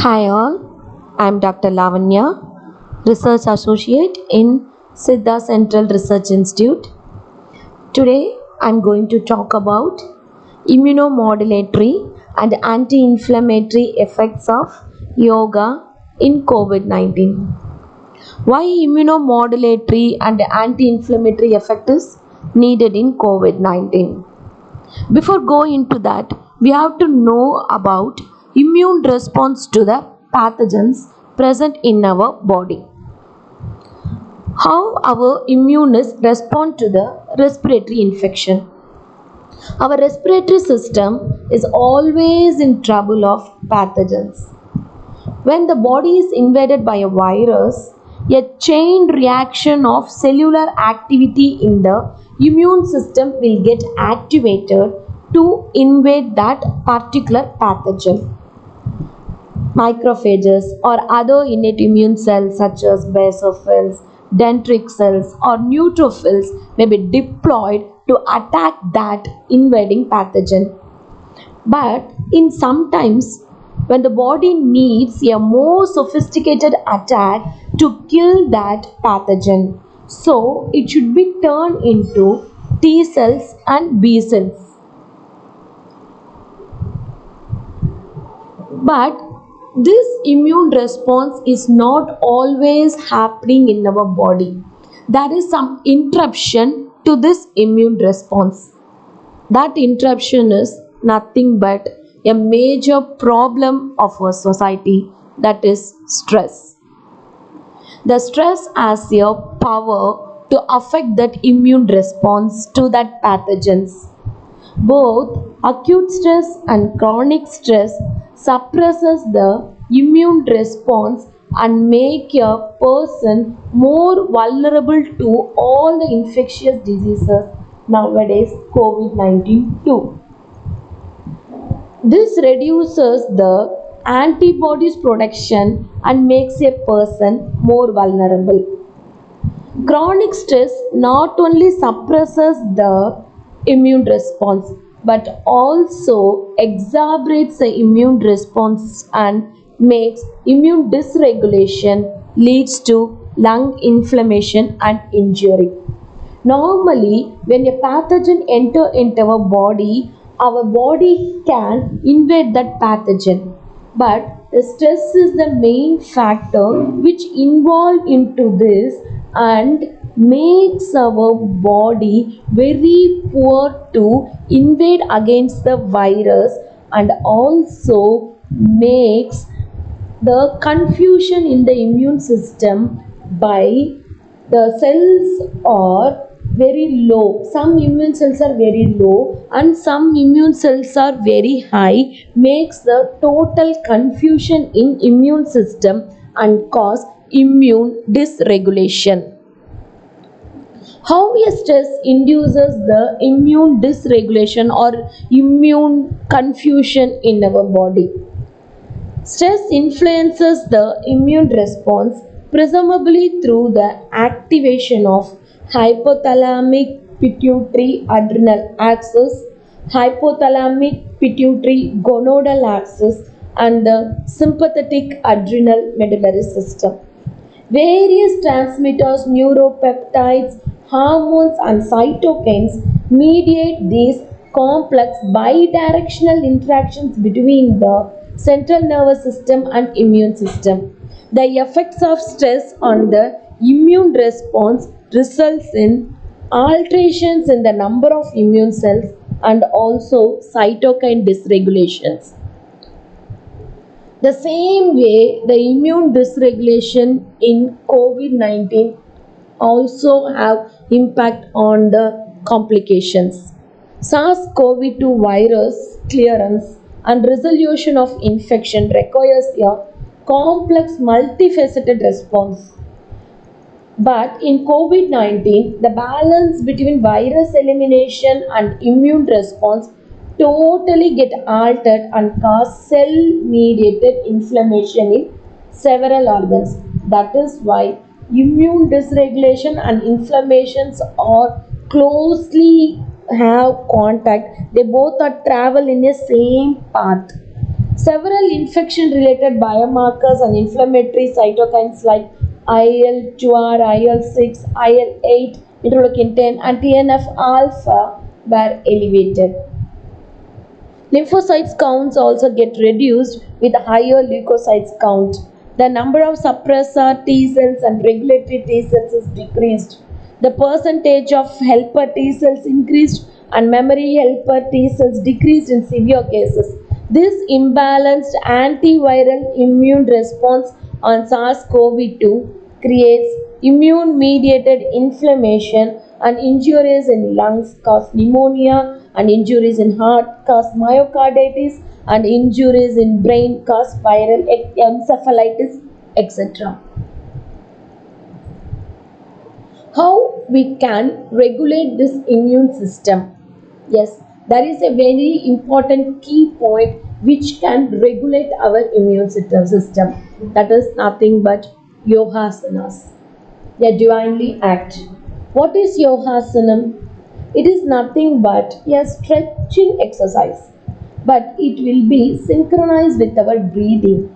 Hi all, I'm Dr. Lavanya, Research Associate in Siddha Central Research Institute. Today I'm going to talk about immunomodulatory and anti-inflammatory effects of yoga in COVID-19. Why immunomodulatory and anti-inflammatory effect is needed in COVID-19? Before going into that, we have to know about immune response to the pathogens present in our body. How our immune respond to the respiratory infection. Our respiratory system is always in trouble of pathogens. When the body is invaded by a virus, a chain reaction of cellular activity in the immune system will get activated to invade that particular pathogen. Macrophages or other innate immune cells such as basophils, dendritic cells or neutrophils may be deployed to attack that invading pathogen. But in sometimes when the body needs a more sophisticated attack to kill that pathogen, so it should be turned into T cells and B cells. But this immune response is not always happening in our body. There is some interruption to this immune response. That interruption is nothing but a major problem of our society, that is stress. The stress has a power to affect that immune response to that pathogens. Both acute stress and chronic stress suppresses the immune response and make a person more vulnerable to all the infectious diseases nowadays COVID-19 too. This reduces the antibodies production and makes a person more vulnerable. Chronic stress not only suppresses the immune response but also exacerbates the immune response and makes immune dysregulation, leads to lung inflammation and injury. Normally, when a pathogen enter into our body can invade that pathogen. But the stress is the main factor which involve into this and makes our body very poor to invade against the virus and also makes the confusion in the immune system by the cells are very low. Some immune cells are very low and some immune cells are very high, makes the total confusion in immune system and cause immune dysregulation. How a stress induces the immune dysregulation or immune confusion in our body? Stress influences the immune response presumably through the activation of hypothalamic pituitary adrenal axis, hypothalamic pituitary gonadal axis, and the sympathetic adrenal medullary system. Various transmitters, neuropeptides, hormones, and cytokines mediate these complex bidirectional interactions between the central nervous system and immune system. The effects of stress on the immune response results in alterations in the number of immune cells and also cytokine dysregulations. The same way, the immune dysregulation in COVID-19 also have impact on the complications. SARS-CoV-2 virus clearance and resolution of infection requires a complex multifaceted response. But in COVID-19, the balance between virus elimination and immune response totally get altered and cause cell mediated inflammation in several organs. That is why immune dysregulation and inflammations are closely have contact. They both are travel in a same path. Several infection related biomarkers and inflammatory cytokines like IL-2R, IL-6, IL-8, interleukin 10, and TNF alpha were elevated. Lymphocytes counts also get reduced with higher leukocytes count. The number of suppressor T cells and regulatory T cells is decreased. The percentage of helper T cells increased and memory helper T cells decreased in severe cases. This imbalanced antiviral immune response on SARS-CoV-2 creates immune mediated inflammation and injuries in lungs cause pneumonia and injuries in heart cause myocarditis and injuries in brain cause viral encephalitis, etc. How we can regulate this immune system? Yes, there is a very important key point which can regulate our immune system. That is nothing but yogasanas, a divinely act. What is yogasanam? It is nothing but a stretching exercise, but it will be synchronized with our breathing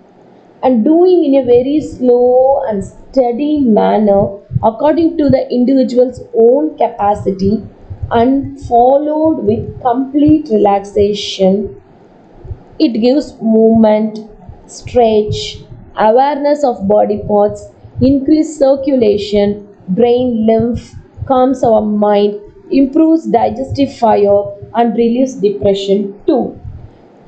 and doing in a very slow and steady manner according to the individual's own capacity and followed with complete relaxation. It gives movement, stretch, awareness of body parts, increased circulation, drain lymph, calms our mind, improves digestive fire, and relieves depression too.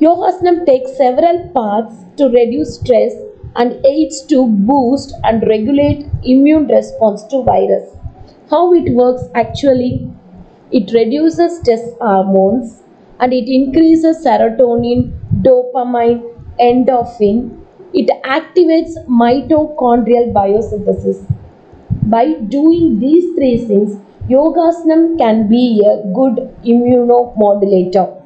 Yogasanam takes several paths to reduce stress and aids to boost and regulate immune response to virus. How it works actually? It reduces stress hormones and it increases serotonin, dopamine, endorphin. It activates mitochondrial biosynthesis. By doing these three things, Yogasanam can be a good immunomodulator.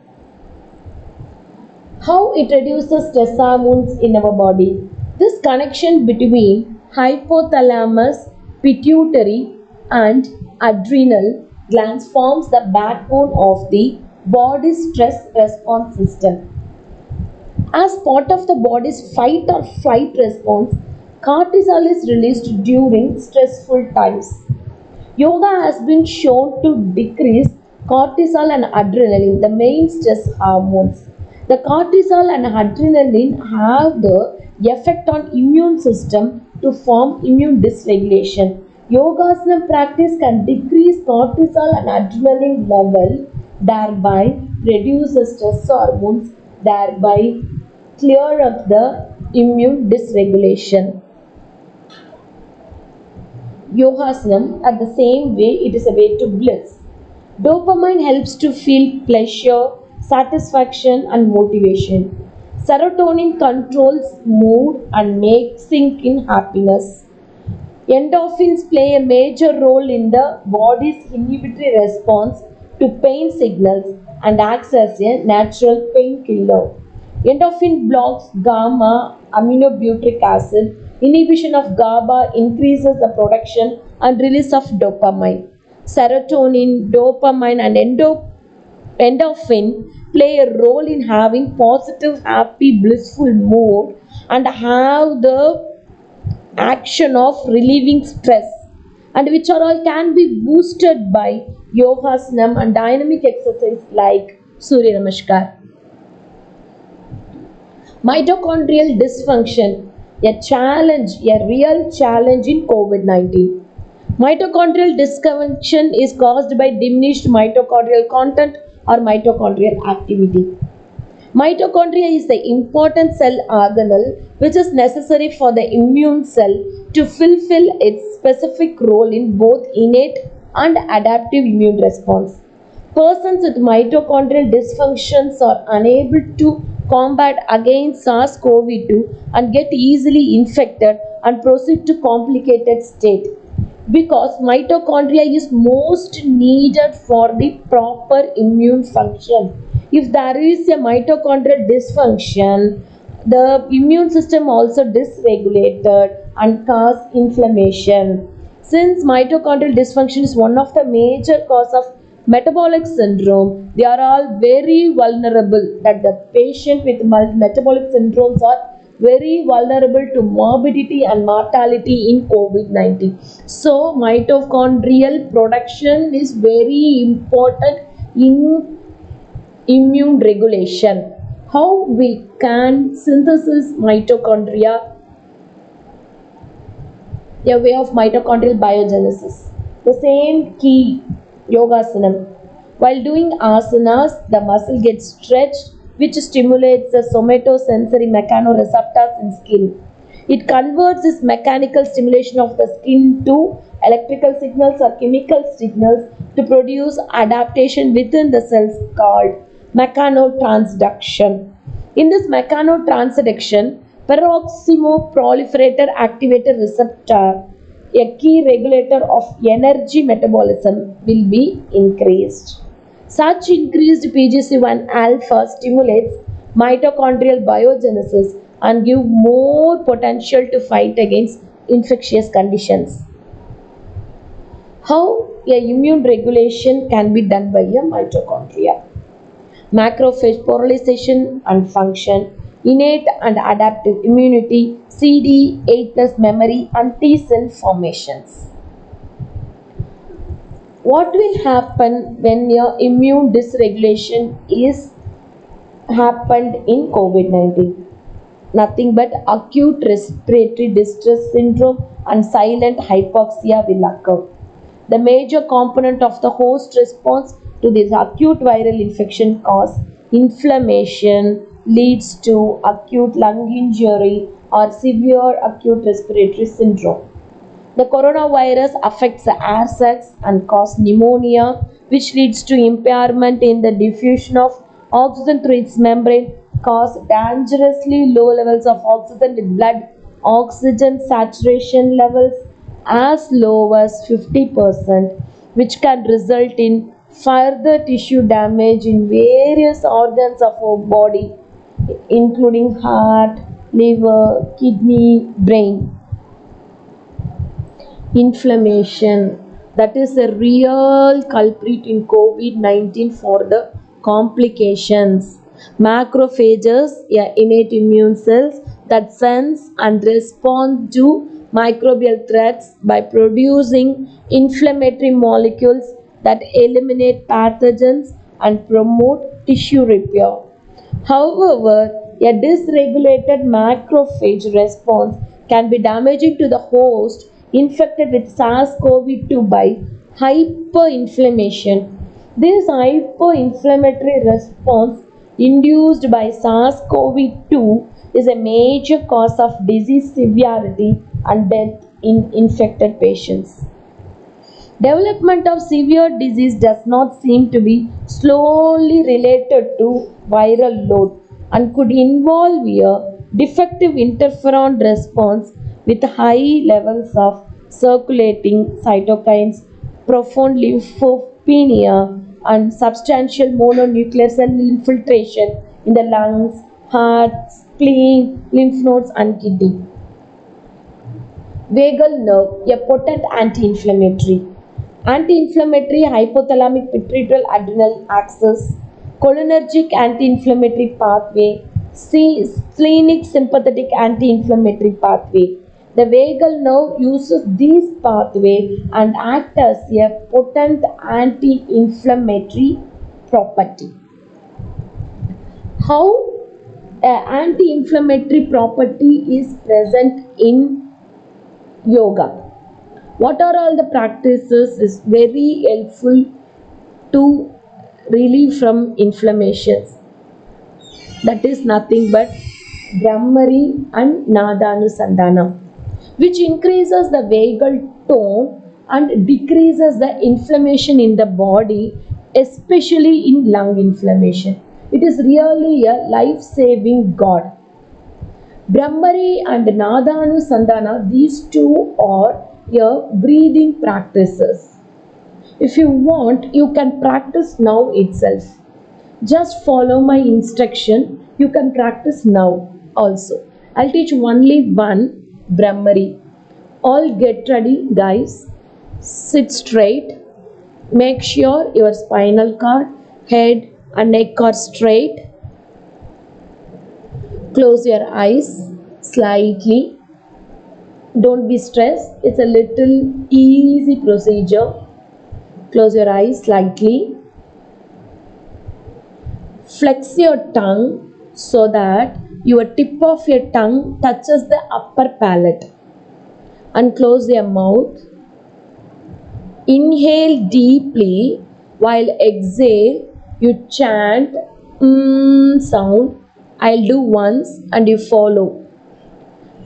How it reduces stress hormones in our body? This connection between hypothalamus, pituitary, and adrenal glands forms the backbone of the body's stress response system. As part of the body's fight or flight response, cortisol is released during stressful times. Yoga has been shown to decrease cortisol and adrenaline, the main stress hormones. The cortisol and adrenaline have the effect on immune system to form immune dysregulation. Yogasana practice can decrease cortisol and adrenaline level, thereby reduce the stress hormones, thereby clear up the immune dysregulation. Yogasanam, at the same way, it is a way to bliss. Dopamine helps to feel pleasure, satisfaction, and motivation. Serotonin controls mood and makes sink in happiness. Endorphins play a major role in the body's inhibitory response to pain signals and acts as a natural painkiller. Endorphin blocks gamma aminobutyric acid. Inhibition of GABA increases the production and release of dopamine. Serotonin, dopamine, and endorphin play a role in having positive, happy, blissful mood and have the action of relieving stress, and which are all can be boosted by yogasanam and dynamic exercise like Surya Namaskar. Mitochondrial dysfunction, a challenge, a real challenge in COVID 19. Mitochondrial dysfunction is caused by diminished mitochondrial content or mitochondrial activity. Mitochondria is the important cell organelle which is necessary for the immune cell to fulfill its specific role in both innate and adaptive immune response. Persons with mitochondrial dysfunctions are unable to combat against SARS-CoV-2 and get easily infected and proceed to complicated state because mitochondria is most needed for the proper immune function. If there is a mitochondrial dysfunction, the immune system also dysregulated and cause inflammation. Since mitochondrial dysfunction is one of the major cause of metabolic syndrome, they are all very vulnerable, that the patient with metabolic syndromes are very vulnerable to morbidity and mortality in COVID-19. So mitochondrial production is very important in immune regulation. How we can synthesis mitochondria, a way of mitochondrial biogenesis. The same key yogasanam. While doing asanas, the muscle gets stretched, which stimulates the somatosensory mechanoreceptors in skin. It converts this mechanical stimulation of the skin to electrical signals or chemical signals to produce adaptation within the cells called mechanotransduction. In this mechanotransduction, peroximoproliferator activator receptor, a key regulator of energy metabolism, will be increased. Such increased PGC1 alpha stimulates mitochondrial biogenesis and give more potential to fight against infectious conditions. How a immune regulation can be done by a mitochondria? Macrophage polarization and function, innate and adaptive immunity, CD8 plus memory, and T cell formations. What will happen when your immune dysregulation is happened in COVID-19? Nothing but acute respiratory distress syndrome and silent hypoxia will occur. The major component of the host response to this acute viral infection cause inflammation, leads to acute lung injury or severe acute respiratory syndrome. The coronavirus affects the air sacs and causes pneumonia, which leads to impairment in the diffusion of oxygen through its membrane, cause dangerously low levels of oxygen with blood oxygen saturation levels as low as 50%, which can result in further tissue damage in various organs of our body, including heart, liver, kidney, brain. Inflammation, that is a real culprit in COVID-19 for the complications. Macrophages, innate immune cells that sense and respond to microbial threats by producing inflammatory molecules that eliminate pathogens and promote tissue repair. However, a dysregulated macrophage response can be damaging to the host infected with SARS-CoV-2 by hyperinflammation. This hyperinflammatory response induced by SARS-CoV-2 is a major cause of disease severity and death in infected patients. Development of severe disease does not seem to be slowly related to viral load and could involve a defective interferon response with high levels of circulating cytokines, profound lymphopenia, and substantial mononuclear cell infiltration in the lungs, heart, spleen, lymph nodes, and kidney. Vagal nerve, a potent anti-inflammatory. Anti-inflammatory hypothalamic pituitary adrenal axis, cholinergic anti-inflammatory pathway, splenic sympathetic anti-inflammatory pathway. The vagal nerve uses these pathway and acts as a potent anti-inflammatory property. How anti-inflammatory property is present in yoga? What are all the practices is very helpful to relieve from inflammations? That is nothing but Brahmari and Nadanusandana, which increases the vagal tone and decreases the inflammation in the body, especially in lung inflammation. It is really a life-saving god. Brahmari and Nadanusandana, these two are your breathing practices. If you want, you can practice now itself. Just follow my instruction. You can practice now also. I'll teach only one Brahmari. All get ready, guys. Sit straight. Make sure your spinal cord, head, and neck are straight. Close your eyes slightly. Don't be stressed, it's a little easy procedure. Close your eyes slightly. Flex your tongue so that your tip of your tongue touches the upper palate. And close your mouth. Inhale deeply while exhale you chant sound. I'll do once and you follow.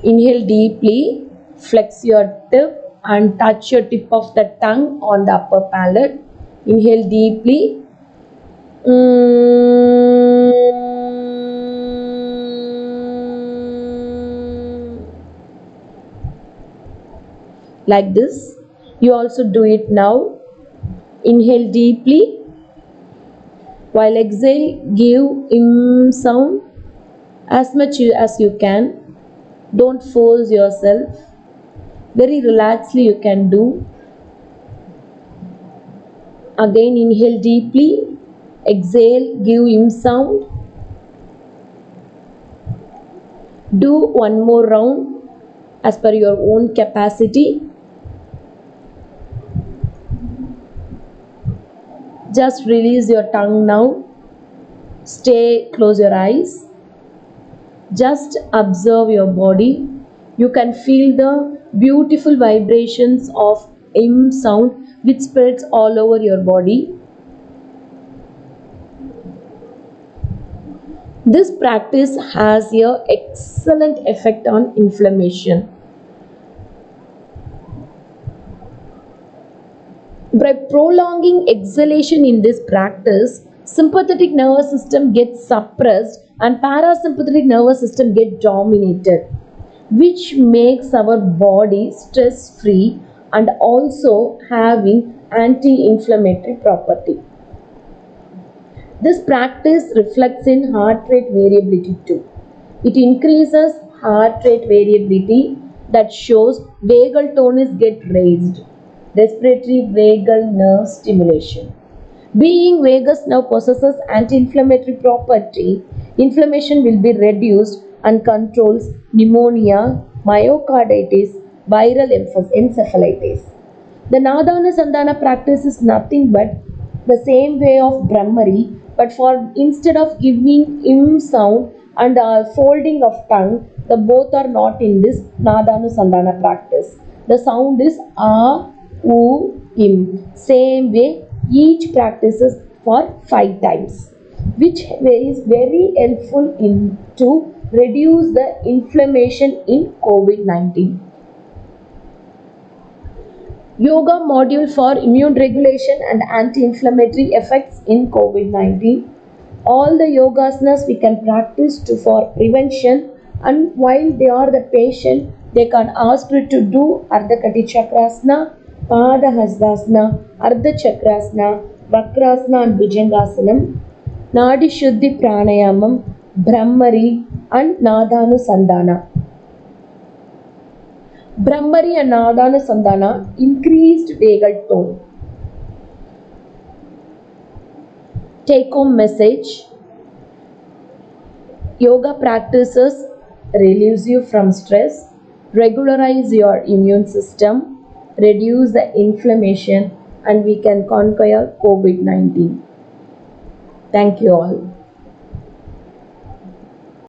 Inhale deeply, flex your tip and touch your tip of the tongue on the upper palate. Inhale deeply. Like this. You also do it now. Inhale deeply. While exhale, give sound as much as you can. Don't force yourself. Very relaxedly you can do. Again inhale deeply. Exhale, give sound. Do one more round as per your own capacity. Just release your tongue now. Close your eyes. Just observe your body. You can feel the beautiful vibrations of sound which spreads all over your body. This practice has an excellent effect on inflammation. By prolonging exhalation in this practice, sympathetic nervous system gets suppressed and parasympathetic nervous system get dominated, which makes our body stress free and also having anti-inflammatory property. This practice reflects in heart rate variability too. It increases heart rate variability that shows vagal tonus get raised. Respiratory vagal nerve stimulation. Being vagus nerve possesses anti-inflammatory property, inflammation will be reduced and controls pneumonia, myocarditis, viral encephalitis. The Nadana Sandhana practice is nothing but the same way of Brahmari, but instead of giving sound and folding of tongue, the both are not in this Nadana Sandhana practice. The sound is A, U, Im. Same way, each practices for 5 times, which is very helpful to reduce the inflammation in COVID-19. Yoga module for immune regulation and anti-inflammatory effects in COVID-19. All the yogasanas we can practice for prevention, and while they are the patient, they can ask you to do Ardha Kati Chakrasana, Pada Hastasana, Ardha Chakrasana, Vakrasana and Bhujangasanam, Nadi Shuddhi Pranayamam, Brahmari and Nadanu Sandhana. Brahmari and Nadana Sandhana increased vagal tone. Take home message: yoga practices relieves you from stress, regularize your immune system, reduce the inflammation, and we can conquer COVID-19. Thank you all.